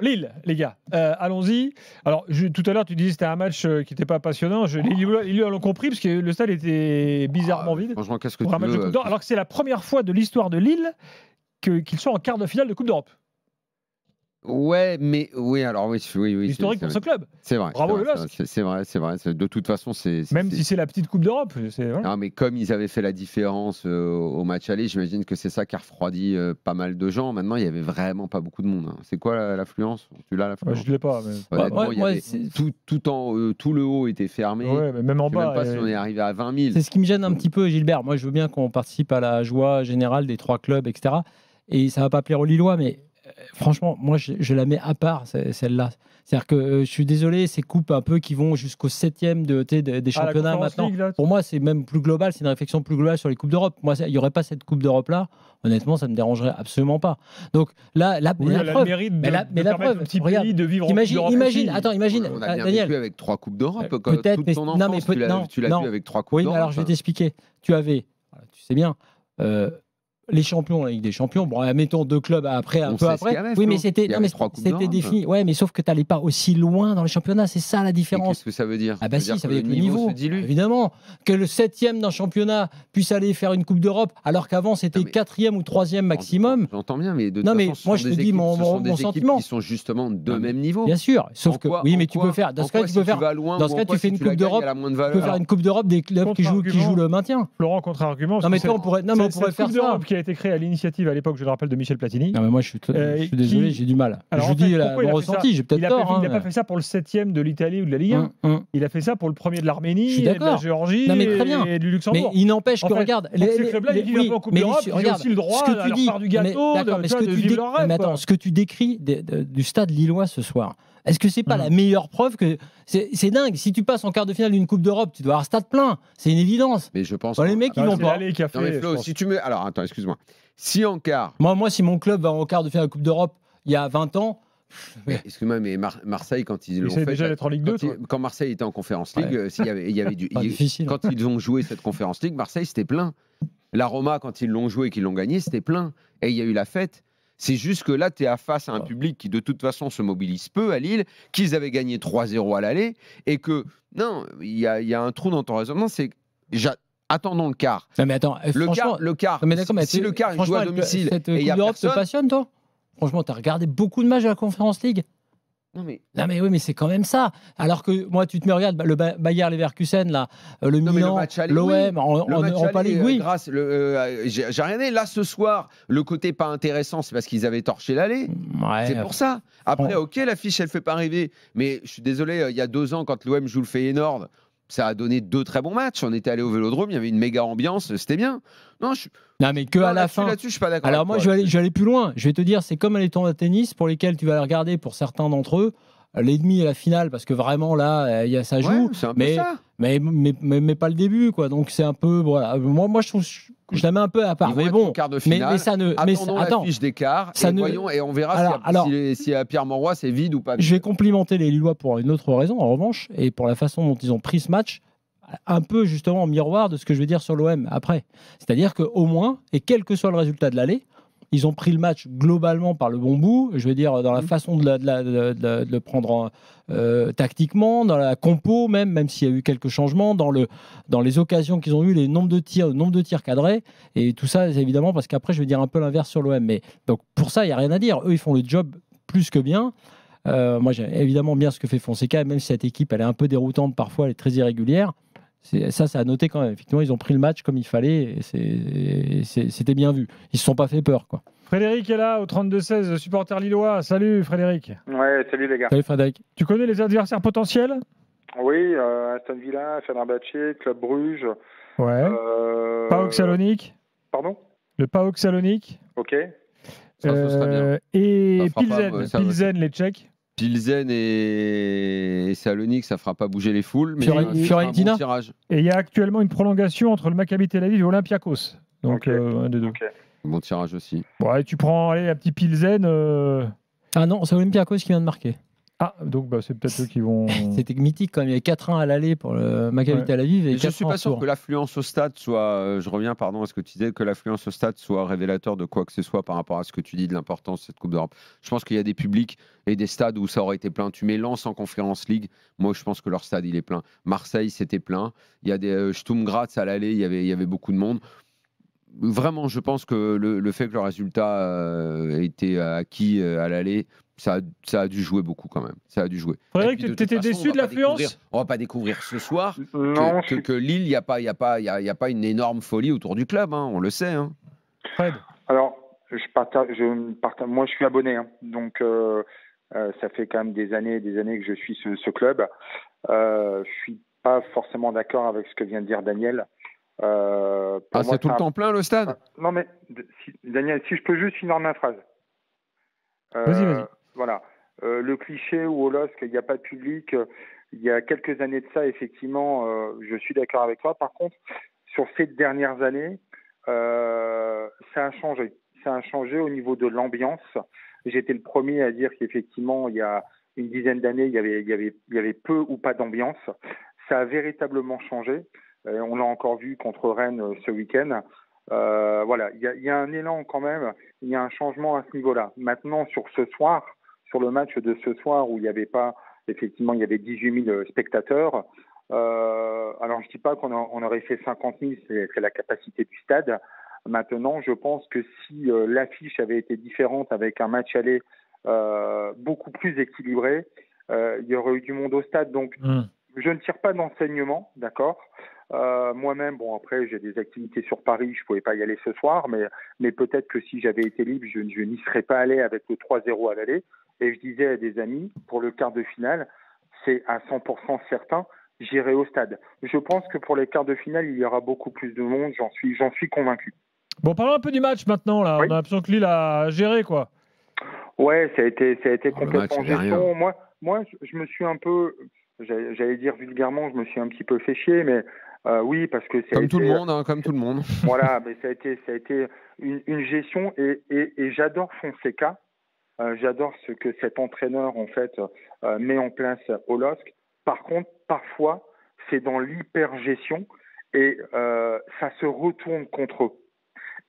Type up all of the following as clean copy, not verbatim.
Lille, les gars, allons-y. Alors, tout à l'heure, tu disais que c'était un match qui n'était pas passionnant. Les Lillois l'ont compris parce que le stade était bizarrement vide. Franchement, qu'est-ce que pour un tu match de veux Coupe d'Europe, alors que c'est la première fois de l'histoire de Lille qu'ils sont en quart de finale de Coupe d'Europe. Ouais, mais oui, alors oui. Historique pour ce club. C'est vrai. Bravo le LOSC. C'est vrai. De toute façon, même si c'est la petite Coupe d'Europe. Voilà. Non, mais comme ils avaient fait la différence au match aller, j'imagine que c'est ça qui a refroidi pas mal de gens. Maintenant, il y avait vraiment pas beaucoup de monde. Hein. C'est quoi l'affluence ? Tu l'as l'affluence ? Je ne l'ai pas. Mais... Honnêtement, tout le haut était fermé. Ouais, mais même en bas. Je ne sais même pas si on est arrivé à 20 000. C'est ce qui me gêne un petit peu, Gilbert. Moi, je veux bien qu'on participe à la joie générale des 3 clubs, etc. Et ça ne va pas plaire aux Lillois, mais franchement, moi, je la mets à part, celle-là. C'est-à-dire que je suis désolé, ces coupes un peu qui vont jusqu'au 7e des championnats maintenant. Ligue, là, pour moi, c'est même plus global, c'est une réflexion plus globale sur les coupes d'Europe. Moi, il n'y aurait pas cette coupe d'Europe-là. Honnêtement, ça ne me dérangerait absolument pas. Donc là, la preuve, mais la preuve, regarde, de vivre imagine, en imagine, on a bien Daniel, vécu avec 3 coupes d'Europe. Peut-être, toute ton enfance, tu l'as vu avec 3 coupes oui, d'Europe. mais alors je vais t'expliquer. Tu avais, tu sais bien, les champions, la Ligue des Champions. Bon, mettons 2 clubs après, un peu après. Oui, mais c'était défini. Ouais, mais sauf que tu n'allais pas aussi loin dans les championnats. C'est ça la différence. Qu'est-ce que ça veut dire ? Ah bah si, ça veut dire que le niveau se dilue. Évidemment, que le 7e d'un championnat puisse aller faire une Coupe d'Europe, alors qu'avant c'était 4e ou 3e maximum. J'entends bien, mais de toute façon, moi je te dis mon sentiment. Qui sont justement de même niveau. Bien sûr, sauf que oui, mais tu peux faire. Dans ce cas, tu peux faire. Dans ce cas, tu fais une Coupe d'Europe. Tu peux faire une Coupe d'Europe des clubs qui jouent le maintien. Florent, contre-argument. Non, mais on pourrait faire ça. Qui a été créé à l'initiative à l'époque, je le rappelle, de Michel Platini. Non, mais moi, je suis désolé, j'ai du mal. Alors, je dis mon ressenti, j'ai peut-être tort. Il n'a pas fait ça pour le 7e de l'Italie ou de la Ligue 1. Il a fait ça pour le premier de l'Arménie, de la Géorgie et du Luxembourg. Mais il n'empêche que, regarde, ces clubs-là, ils vivent un peu en Coupe d'Europe, ils ont aussi le droit à leur part du gâteau, de vivre leur rêve. Mais attends, ce que tu décris du stade lillois ce soir, est-ce que c'est pas la meilleure preuve que c'est dingue? Si tu passes en quart de finale d'une Coupe d'Europe, tu dois avoir un stade plein. C'est une évidence. Mais je pense. Les mecs, ils vont pas. Non mais Flo, si tu mets, alors attends, excuse-moi. Si en quart. Moi, si mon club va en quart de finale de Coupe d'Europe il y a 20 ans. Excuse-moi, mais Marseille, quand ils l'ont fait. déjà d'être en Ligue 2. Quand Marseille était en Conférence League, il y avait du. Quand ils ont joué cette Conférence League, Marseille, c'était plein. La Roma, quand ils l'ont joué et qu'ils l'ont gagné, c'était plein. Et il y a eu la fête. C'est juste que là, tu es face à un public qui, de toute façon, se mobilise peu à Lille, qu'ils avaient gagné 3-0 à l'aller, et que, non, il y a un trou dans ton raisonnement, c'est attendons le quart. Non, mais attends, le quart. Mais si le quart, il joue à domicile. Cette Coupe d'Europe te passionne, toi ? Franchement, tu as regardé beaucoup de matchs de la Conference League ? Non mais oui, mais c'est quand même ça. Alors que moi, tu te mets, regarde, le Bayer Leverkusen, là, le Milan, l'OM, en Europa League, oui. J'ai rien dit. Là, ce soir, le côté pas intéressant, c'est parce qu'ils avaient torché l'aller. Ouais, c'est pour ça. Après, ok, l'affiche, elle fait pas rêver. Mais je suis désolé, il y a 2 ans, quand l'OM joue le Feyenoord, ça a donné 2 très bons matchs. On était allé au Vélodrome, il y avait une méga ambiance, c'était bien. Non, mais à la fin. Là-dessus, je suis pas d'accord. Alors moi, je vais aller plus loin. Je vais te dire, c'est comme les tournois de tennis pour lesquels tu vas regarder pour certains d'entre eux les demi et la finale, parce que vraiment là, ça joue. C'est un peu ça. Mais pas le début, quoi. Donc c'est un peu voilà. Moi, je trouve. Je la mets un peu à part. Mais bon, quart de finale, mais ça ne. Attendons la fiche d'écart et voyons et on verra si à Pierre Mauroy c'est vide ou pas. Je vais complimenter les Lillois pour une autre raison, en revanche, et pour la façon dont ils ont pris ce match, un peu justement en miroir de ce que je vais dire sur l'OM après. C'est-à-dire qu'au moins, et quel que soit le résultat de l'aller, ils ont pris le match globalement par le bon bout, je veux dire dans la façon de le prendre tactiquement, dans la compo même s'il y a eu quelques changements, dans les occasions qu'ils ont eu, le nombre de tirs cadrés, et tout ça, c'est évidemment parce qu'après je vais dire un peu l'inverse sur l'OM. Mais donc pour ça, il n'y a rien à dire. Eux, ils font le job plus que bien. Moi, j'aime évidemment bien ce que fait Fonseca, même si cette équipe, elle est un peu déroutante parfois, elle est très irrégulière. Ça a noté quand même. Effectivement, ils ont pris le match comme il fallait. Et c'était bien vu. Ils ne se sont pas fait peur, quoi. Frédéric est là, au 32-16, supporter lillois. Salut Frédéric. Ouais, salut les gars. Salut Frédéric. Tu connais les adversaires potentiels ? Oui, Aston Villa, Fenerbahçe, Club Bruges. Ouais. PAOK Salonique. Pardon ? Le PAOK Salonique. Ok. Ça serait bien. Et Pilsen, les Tchèques. Pilsen et Salonique, ça fera pas bouger les foules, mais Fiorentina. Bon tirage. Et il y a actuellement une prolongation entre le Maccabi Tel Aviv et Olympiakos. Donc un des deux. Okay. Bon tirage aussi. Ouais, tu prends un petit Pilsen. Ah non, c'est Olympiakos qui vient de marquer. Ah, donc c'est peut-être eux qui vont. C'était mythique quand même. Il y avait 4-1 à l'aller pour le Maccabi Tel Aviv. Et je ne suis pas sûr que l'affluence au stade soit. Je reviens, pardon, à ce que tu disais, que l'affluence au stade soit révélateur de quoi que ce soit par rapport à ce que tu dis de l'importance de cette Coupe d'Europe. Je pense qu'il y a des publics et des stades où ça aurait été plein. Tu mets Lens en Conference League. Moi, je pense que leur stade, il est plein. Marseille, c'était plein. Il y a des Sturm Graz à l'aller. Il y avait beaucoup de monde. Vraiment, je pense que le fait que le résultat ait été acquis à l'aller, ça a dû jouer beaucoup quand même. Ça a dû jouer. Frédéric, tu étais déçu de l'affluence ? On va pas découvrir ce soir que Lille, il n'y a pas une énorme folie autour du club. Hein, on le sait. Hein. Fred. Alors, moi, je suis abonné. Hein, donc, ça fait quand même des années et des années que je suis ce club. Je suis pas forcément d'accord avec ce que vient de dire Daniel. C'est tout le temps plein le stade ? Non, mais Daniel, si je peux juste finir ma phrase. Vas-y. Voilà. Le cliché où au LOSC, il n'y a pas de public, il y a quelques années de ça, effectivement, je suis d'accord avec toi. Par contre, sur ces dernières années, ça a changé. Ça a changé au niveau de l'ambiance. J'étais le premier à dire qu'effectivement, il y a une dizaine d'années, il y avait peu ou pas d'ambiance. Ça a véritablement changé. On l'a encore vu contre Rennes ce week-end. Voilà, il y a un élan quand même, il y a un changement à ce niveau-là. Maintenant, sur le match de ce soir où il y avait 18 000 spectateurs. Alors, je dis pas qu'on aurait fait 50 000, c'est la capacité du stade. Maintenant, je pense que si l'affiche avait été différente avec un match aller beaucoup plus équilibré, il y aurait eu du monde au stade. Donc, je ne tire pas d'enseignement, d'accord. Moi-même, après, j'ai des activités sur Paris, je pouvais pas y aller ce soir, mais peut-être que si j'avais été libre, je n'y serais pas allé avec le 3-0 à l'aller. Et je disais à des amis, pour le quart de finale, c'est à 100% certain, j'irai au stade. Je pense que pour les quarts de finale, il y aura beaucoup plus de monde, j'en suis convaincu. Bon, parlons un peu du match maintenant, là. Oui. On a l'impression que Lille a géré, quoi. Ouais, ça a été complètement gestion. Moi, je me suis un peu, j'allais dire vulgairement, je me suis un petit peu fait chier, mais oui, parce que comme tout le monde. Voilà, mais ça a été une gestion et j'adore Fonseca. J'adore ce que cet entraîneur en fait met en place au LOSC. Par contre, parfois, c'est dans l'hyper-gestion et ça se retourne contre eux.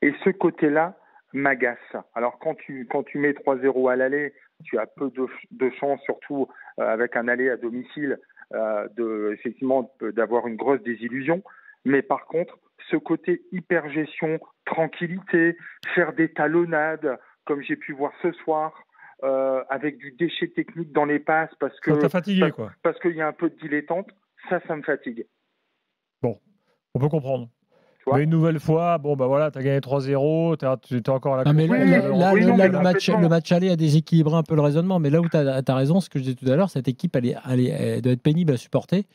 Et ce côté-là m'agace. Alors quand tu mets 3-0 à l'aller, tu as peu de chances, surtout avec un aller à domicile, effectivement d'avoir une grosse désillusion. Mais par contre, ce côté hyper-gestion, tranquillité, faire des talonnades, comme j'ai pu voir ce soir, avec du déchet technique dans les passes, parce que ça t'a fatigué, quoi. Parce qu'il y a un peu de dilettante, ça me fatigue. Bon, on peut comprendre. Mais une nouvelle fois, t'as gagné 3-0, t'es encore à la le match aller a déséquilibré un peu le raisonnement, mais là où t'as raison, ce que je disais tout à l'heure, cette équipe, elle doit être pénible à supporter,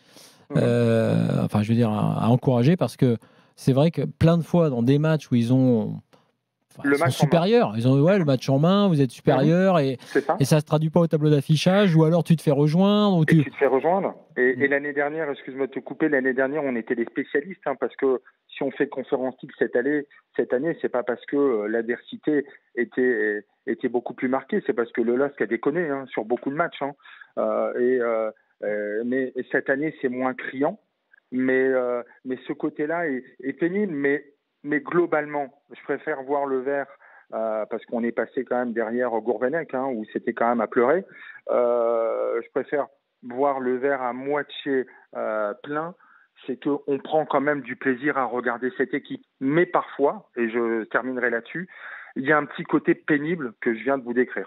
je veux dire, à encourager, parce que c'est vrai que plein de fois, dans des matchs où ils sont supérieurs, ils ont le match en main, vous êtes supérieur, et ça se traduit pas au tableau d'affichage, ou alors tu te fais rejoindre. Tu te fais rejoindre. Et l'année dernière, excuse-moi de te couper, l'année dernière, on était les spécialistes, parce que si on fait Conference League cette année, c'est pas parce que l'adversité était beaucoup plus marquée, c'est parce que le LOSC a déconné sur beaucoup de matchs. Mais cette année, c'est moins criant. Mais ce côté-là est pénible. Mais globalement, je préfère voir le verre, parce qu'on est passé quand même derrière Gourvenec, où c'était quand même à pleurer. Je préfère voir le verre à moitié plein. C'est qu'on prend quand même du plaisir à regarder cette équipe. Mais parfois, et je terminerai là-dessus, il y a un petit côté pénible que je viens de vous décrire.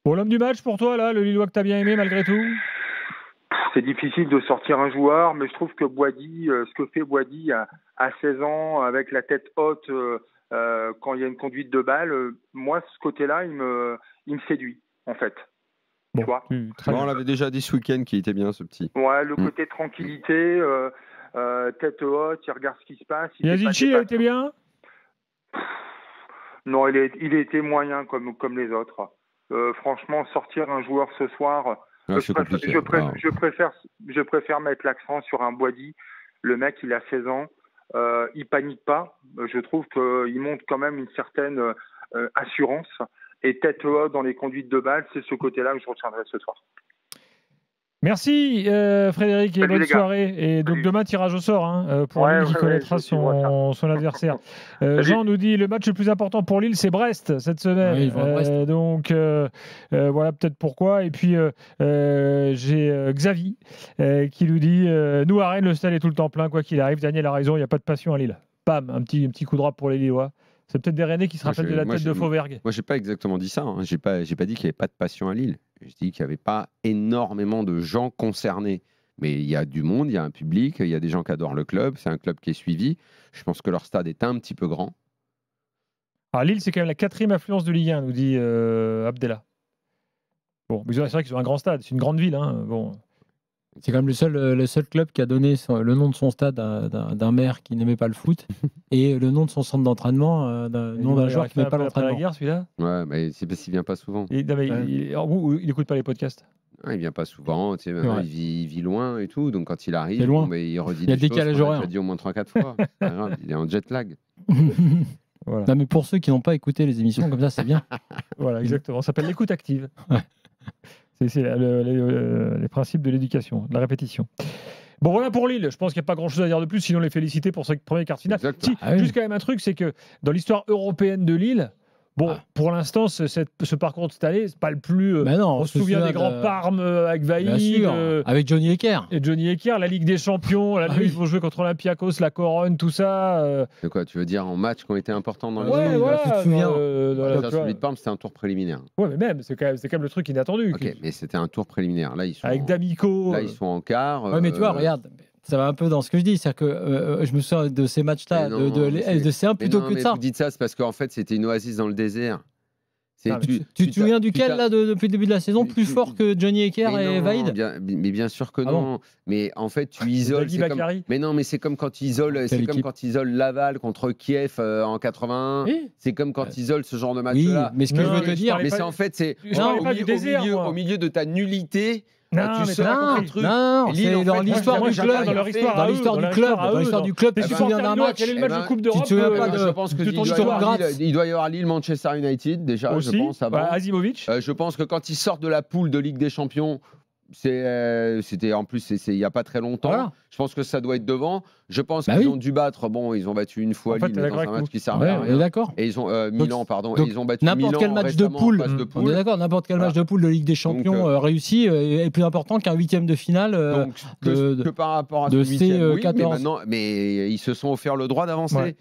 Bon, l'homme du match pour toi, là, le Lillois que tu as bien aimé malgré tout ? C'est difficile de sortir un joueur, mais je trouve que Boady, ce que fait Boady à 16 ans, avec la tête haute, quand il y a une conduite de balle, moi, ce côté-là, il me séduit, en fait. Bon, on l'avait déjà dit ce week-end qu'il était bien, ce petit. Ouais, le côté tranquillité, tête haute, il regarde ce qui se passe. Yazici, il a été bien ? Non, il a été moyen comme les autres. Franchement, sortir un joueur ce soir, je préfère mettre l'accent sur un Boady. Le mec, il a 16 ans, il panique pas. Je trouve qu'il montre quand même une certaine assurance. et tête haute dans les conduites de balle. C'est ce côté-là que je retiendrai ce soir. Merci Frédéric et bonne soirée. Et donc demain, tirage au sort pour Lille qui connaîtra son adversaire. Jean nous dit le match le plus important pour Lille, c'est Brest cette semaine. Oui, donc voilà peut-être pourquoi. Et puis j'ai Xavier qui nous dit nous à Rennes, le stade est tout le temps plein quoi qu'il arrive. Daniel a raison, il n'y a pas de passion à Lille. Bam, un petit coup de rap pour les Lillois. C'est peut-être des Rennais qui se rappellent de la tête de Fauvergue. Moi, j'ai pas exactement dit ça. J'ai pas dit qu'il n'y avait pas de passion à Lille. Je dis qu'il n'y avait pas énormément de gens concernés. Mais il y a du monde, il y a un public, il y a des gens qui adorent le club. C'est un club qui est suivi. Je pense que leur stade est un petit peu grand. Alors, Lille, c'est quand même la 4e affluence de Ligue 1, nous dit Abdallah. Bon, mais c'est vrai qu'ils ont un grand stade. C'est une grande ville. Bon. C'est quand même le seul club qui a donné le nom de son stade d'un maire qui n'aimait pas le foot et le nom de son centre d'entraînement d'un joueur qui n'aimait pas l'entraînement. La guerre, celui-là. Ouais, mais c'est parce qu'il vient pas souvent. Il n'écoute pas les podcasts. Il vient pas souvent. Tu sais, il vit loin et tout. Donc quand il arrive, il redit il y a des décalage horaire. Il a dit au moins 3-4 fois. Il est en jet lag. Voilà. Non, mais pour ceux qui n'ont pas écouté les émissions comme ça, c'est bien. Voilà, exactement. Ça s'appelle l'écoute active. C'est les principes de l'éducation, de la répétition. Bon, voilà pour Lille. Je pense qu'il n'y a pas grand-chose à dire de plus, sinon les féliciter pour ce premier quart de finale. Juste quand même un truc, c'est que dans l'histoire européenne de Lille, pour l'instant, ce parcours de cette année, c'est pas le plus. On se souvient des grands Parmes avec Vaïd, avec Johnny Ecker. Et Johnny Ecker, la Ligue des Champions, ils vont jouer contre Olympiakos, la Couronne, tout ça. C'est quoi, tu veux dire en match qui ont été importants dans l'histoire? Ouais, tu te souviens. Celui de Parme, c'était un tour préliminaire. Ouais, mais même, c'est quand même le truc inattendu. Ok, mais c'était un tour préliminaire. Là, ils sont avec D'Amico. Là, ils sont en quart. Ouais, mais tu vois, regarde. Ça va un peu dans ce que je dis, c'est-à-dire que je me souviens de ces matchs-là, de C1 plutôt que de ça. Vous dites ça, c'est parce qu'en fait, c'était une oasis dans le désert. Tu te souviens duquel, là, depuis le début de la saison, plus fort que Johnny Ecker et Vaïd? Mais bien sûr que non. Mais en fait, tu isoles. Mais non, mais c'est comme quand ils isolent Laval contre Kiev en 81. Oui. C'est comme quand ils isolent ce genre de match-là. Mais ce que je veux te dire, mais c'est en fait, c'est au milieu de ta nullité. Non, c'est dans l'histoire du club. Dans l'histoire du club, tu te souviens d'un match. Quel est le match de Coupe d'Europe? Je pense qu'il doit y avoir Lille-Manchester United, déjà, je pense, avant. Azimovic. Je pense que quand ils sortent de la poule de Ligue des Champions, c'était en plus, il n'y a pas très longtemps. Voilà. Je pense que ça doit être devant. Je pense qu'ils ont dû battre. Bon, ils ont battu une fois Lille dans un match qui servait à rien. D'accord. Et ils ont Milan, pardon. Et ils ont battu n'importe quel match de poule. On est d'accord. N'importe quel match de poule de Ligue des Champions réussi est plus important qu'un 8e de finale que par rapport à ce 8e. Oui, mais ils se sont offert le droit d'avancer.